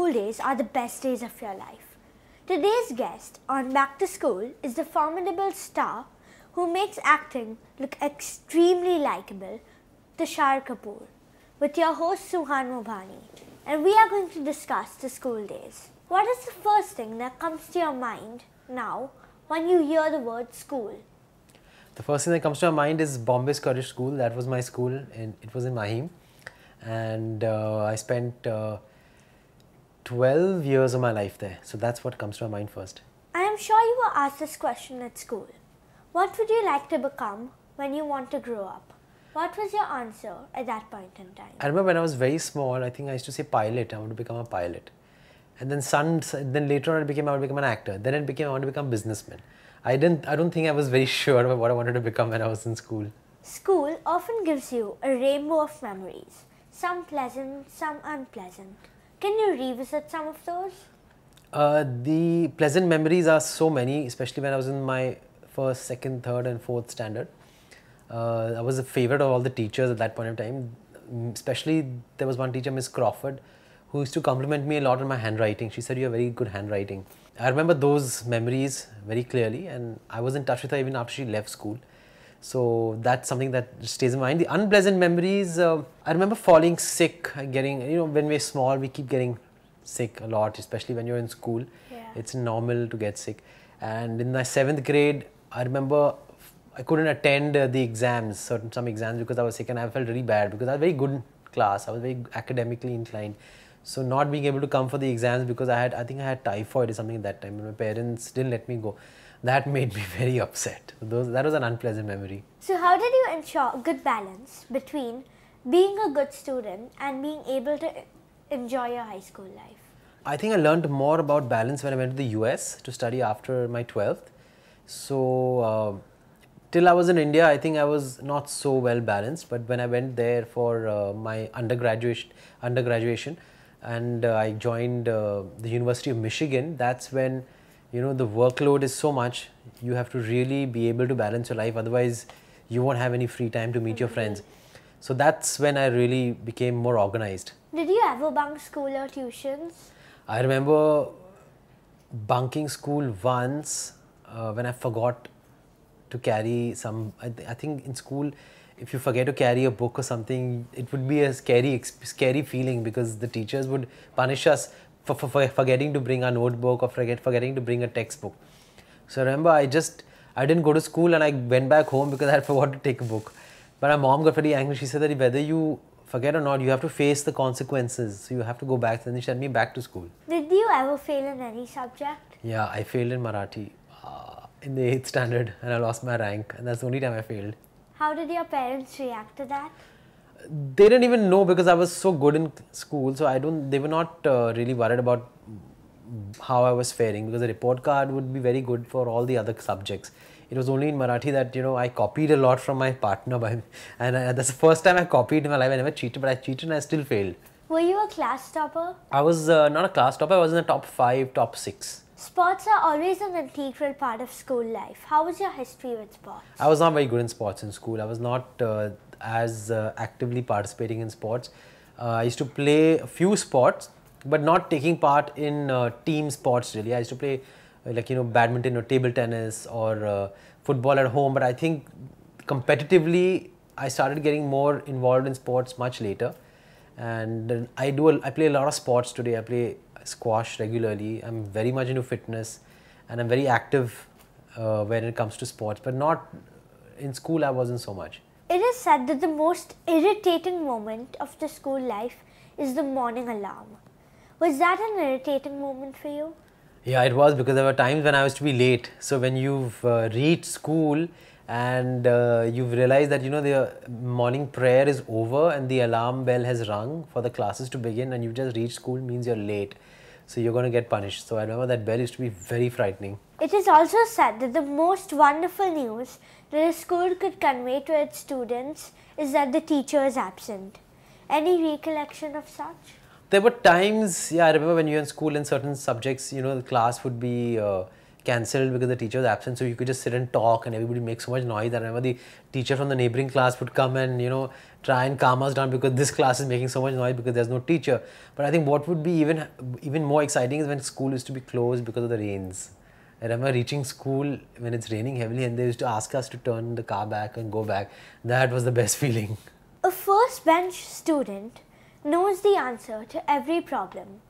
school days are the best days of your life. Today's guest on Back to School is the formidable star who makes acting look extremely likable, Tusshar Kapoor, with your host Suhaan Mobhani. And we are going to discuss the school days. What is the first thing that comes to your mind now when you hear the word school? The first thing that comes to my mind is Bombay's Courage School. That was my school, and it was in Mahim. And I spent 12 years of my life there. So that's what comes to my mind first. I am sure you were asked this question at school. What would you like to become when you want to grow up? What was your answer at that point in time? I remember when I was very small, I think I used to say pilot. I want to become a pilot. And then later on I want to become an actor. Then it became I want to become a businessman. I don't think I was very sure about what I wanted to become when I was in school. School often gives you a rainbow of memories. Some pleasant, some unpleasant. Can you revisit some of those? The pleasant memories are so many, especially when I was in my first, second, third and fourth standard. I was a favorite of all the teachers at that point in time. Especially there was one teacher, Miss Crawford, who used to compliment me a lot on my handwriting. She said, "You have very good handwriting." I remember those memories very clearly, and I was in touch with her even after she left school. So that's something that stays in mind. The unpleasant memories, I remember falling sick, when we're small, we keep getting sick a lot, especially when you're in school. Yeah. It's normal to get sick. And in my 7th grade, I remember I couldn't attend the exams, some exams, because I was sick, and I felt really bad because I was very good in class. I was very academically inclined. So not being able to come for the exams because I think I had typhoid or something at that time, and my parents didn't let me go. That made me very upset. That was an unpleasant memory. So how did you ensure a good balance between being a good student and being able to enjoy your high school life? I think I learned more about balance when I went to the US to study after my 12th. So till I was in India, I think I was not so well balanced. But when I went there for my undergraduation and I joined the University of Michigan, that's when the workload is so much, you have to really be able to balance your life, otherwise you won't have any free time to meet your friends. So that's when I really became more organized. Did you ever bunk school or tuitions? I remember bunking school once when I forgot to carry some, I think in school, if you forget to carry a book or something, it would be a scary feeling because the teachers would punish us for forgetting to bring a notebook or forgetting to bring a textbook. So I remember I didn't go to school and I went back home because I had forgot to take a book. But my mom got very angry. She said that whether you forget or not, you have to face the consequences. So you have to go back. Then she sent me back to school. Did you ever fail in any subject? Yeah, I failed in Marathi in the 8th standard and I lost my rank, and that's the only time I failed. How did your parents react to that? They didn't even know because I was so good in school, so they were not really worried about how I was faring, because the report card would be very good for all the other subjects. It was only in Marathi that I copied a lot from my partner, and that's the first time I copied in my life. I never cheated, but I cheated and I still failed. Were you a class topper? I was not a class topper. I was in the top 5, top 6. Sports are always an integral part of school life. How was your history with sports? I was not very good in sports in school. I was not as actively participating in sports. I used to play a few sports, but not taking part in team sports really. I used to play badminton or table tennis or football at home, but I think competitively I started getting more involved in sports much later. And I play a lot of sports today. I play squash regularly. I'm very much into fitness and I'm very active when it comes to sports, but not in school. I wasn't so much. It is said that the most irritating moment of the school life is the morning alarm. Was that an irritating moment for you? Yeah, it was, because there were times when I was to be late. So when you've reached school and you've realized that the morning prayer is over and the alarm bell has rung for the classes to begin and you've just reached school, means you're late. So you're going to get punished. So I remember that bell used to be very frightening. It is also said that the most wonderful news that a school could convey to its students is that the teacher is absent. Any recollection of such? There were times, I remember when you were in school in certain subjects, the class would be cancelled because the teacher was absent, so you could just sit and talk and everybody makes so much noise. I remember the teacher from the neighboring class would come and, you know, try and calm us down because this class is making so much noise because there's no teacher. But I think what would be even more exciting is when school used to be closed because of the rains. I remember reaching school when it's raining heavily and they used to ask us to turn the car back and go back. That was the best feeling. A first bench student knows the answer to every problem,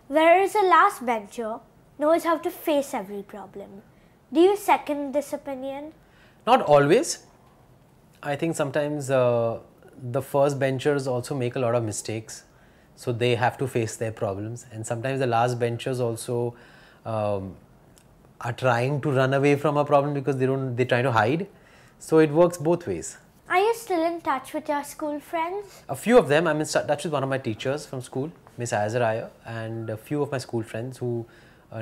whereas a last bencher knows how to face every problem. Do you second this opinion? Not always. I think sometimes the first benchers also make a lot of mistakes, so they have to face their problems, and sometimes the last benchers also are trying to run away from a problem because they're trying to hide. So it works both ways. Are you still in touch with your school friends? A few of them. I'm in touch with one of my teachers from school, Miss Azaraya, and a few of my school friends who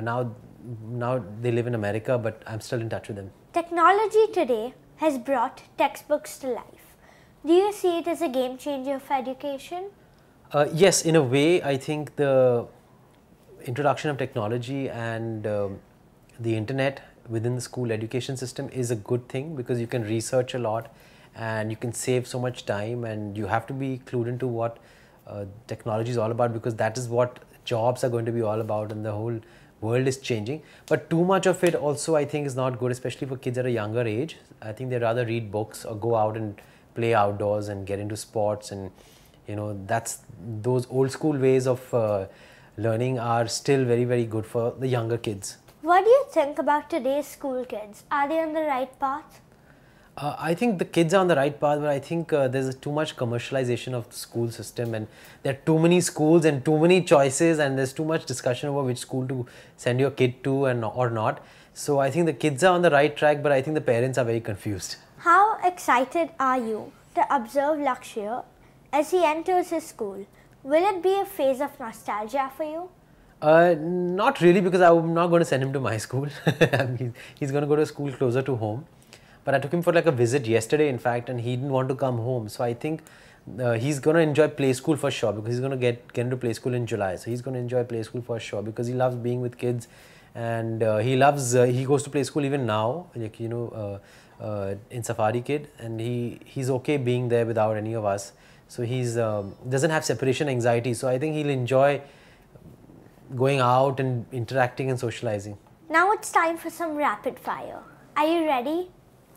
now they live in America, but I'm still in touch with them. Technology today has brought textbooks to life. Do you see it as a game changer for education? Yes, in a way. I think the introduction of technology and the internet within the school education system is a good thing because you can research a lot and you can save so much time, and you have to be clued into what technology is all about because that is what jobs are going to be all about, and the whole world is changing. But too much of it also I think is not good, especially for kids at a younger age. I think they'd rather read books or go out and play outdoors and get into sports, and you know, that's those old school ways of learning are still very, very good for the younger kids. What do you think about today's school kids? Are they on the right path? I think the kids are on the right path, but I think there's too much commercialization of the school system, and there are too many schools and too many choices, and there's too much discussion over which school to send your kid to and or not. So I think the kids are on the right track, but I think the parents are very confused. How excited are you to observe Lakshya as he enters his school? Will it be a phase of nostalgia for you? Not really, because I'm not going to send him to my school. He's going to go to a school closer to home. But I took him for like a visit yesterday, in fact, and he didn't want to come home. So I think he's going to enjoy play school for sure, because he's going to get into play school in July. So he's going to enjoy play school for sure because he loves being with kids, and he goes to play school even now, like, you know, in Safari Kid, and he's okay being there without any of us. So he's doesn't have separation anxiety. So I think he'll enjoy going out and interacting and socializing. Now it's time for some rapid fire. Are you ready?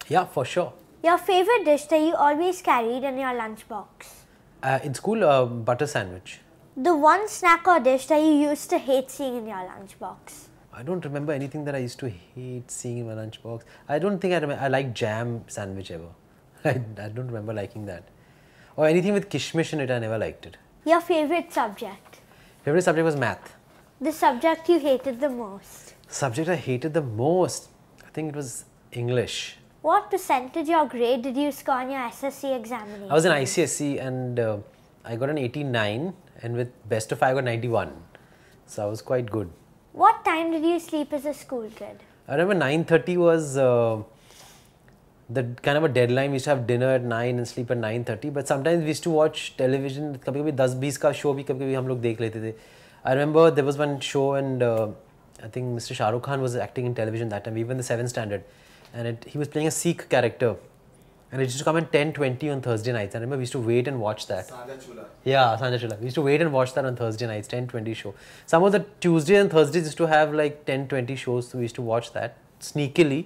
Yeah, for sure. Your favorite dish that you always carried in your lunchbox? In school, butter sandwich. The one snack or dish that you used to hate seeing in your lunchbox? I don't remember anything that I used to hate seeing in my lunchbox. I don't think I like jam sandwich ever. I don't remember liking that. Or anything with kishmish in it, I never liked it. Your favorite subject? Favorite subject was math. The subject you hated the most? Subject I hated the most? I think it was English. What percentage or grade did you score on your SSC examination? I was in ICSE and I got an 89, and with best of 5 I got 91. So I was quite good. What time did you sleep as a school kid? I remember 9:30 was the kind of a deadline. We used to have dinner at 9 and sleep at 9:30. But sometimes we used to watch television. कभी-कभी 10-20 का show भी कभी-कभी हम लोग देख लेते थे. I remember there was one show, and I think Mr. Shah Rukh Khan was acting in television that time. We were in the 7th standard, and he was playing a Sikh character. And it used to come at 10:20 on Thursday nights. I remember we used to wait and watch that. Sanja Chula. Yeah, Sanja Chula. We used to wait and watch that on Thursday nights, 10:20 show. Some of the Tuesdays and Thursdays used to have like 10:20 shows, so we used to watch that sneakily.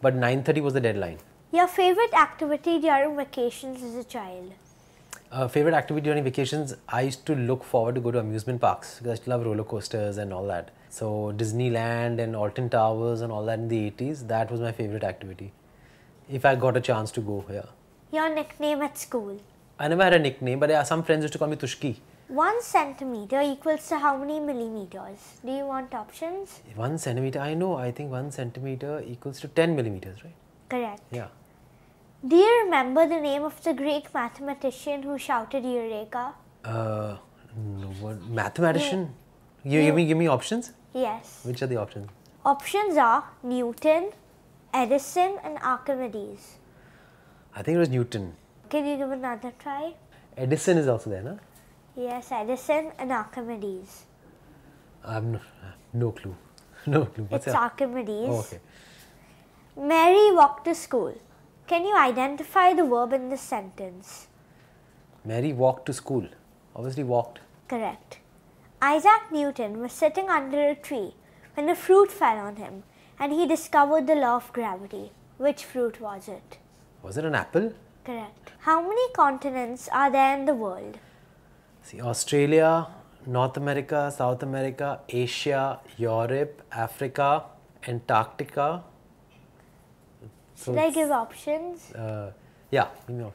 But 9:30 was the deadline. Your favorite activity during vacations as a child? Favorite activity during vacations, I used to look forward to go to amusement parks because I used to love roller coasters and all that. So Disneyland and Alton Towers and all that in the 80s, that was my favorite activity. If I got a chance to go, yeah. Your nickname at school? I never had a nickname, but some friends used to call me Tushki. 1 centimeter equals to how many millimeters? Do you want options? 1 centimeter, I know, I think 1 centimeter equals to 10 millimeters, right? Correct. Yeah. Do you remember the name of the Greek mathematician who shouted Eureka? No, what, mathematician? Give me options? Yes. Which are the options? Options are Newton, Edison and Archimedes. I think it was Newton. Can you give another try? Edison is also there, no? Yes, Edison and Archimedes. I have no clue. No clue. What's It's that? Archimedes. Oh, okay. Mary walked to school. Can you identify the verb in this sentence? Mary walked to school. Obviously walked. Correct. Isaac Newton was sitting under a tree when a fruit fell on him and he discovered the law of gravity. Which fruit was it? Was it an apple? Correct. How many continents are there in the world? See, Australia, North America, South America, Asia, Europe, Africa, Antarctica. So Should I give options? yeah, you know,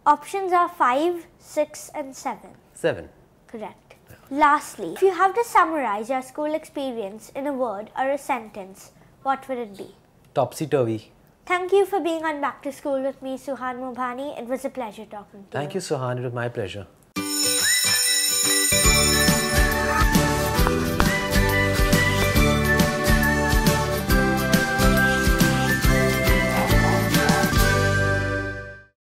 Options are 5, 6 and 7. 7. Correct. Lastly, if you have to summarize your school experience in a word or a sentence, what would it be? Topsy-turvy. Thank you for being on Back to School with me, Suhaan Mobhani. It was a pleasure talking to you. Thank you, Suhaan. It was my pleasure.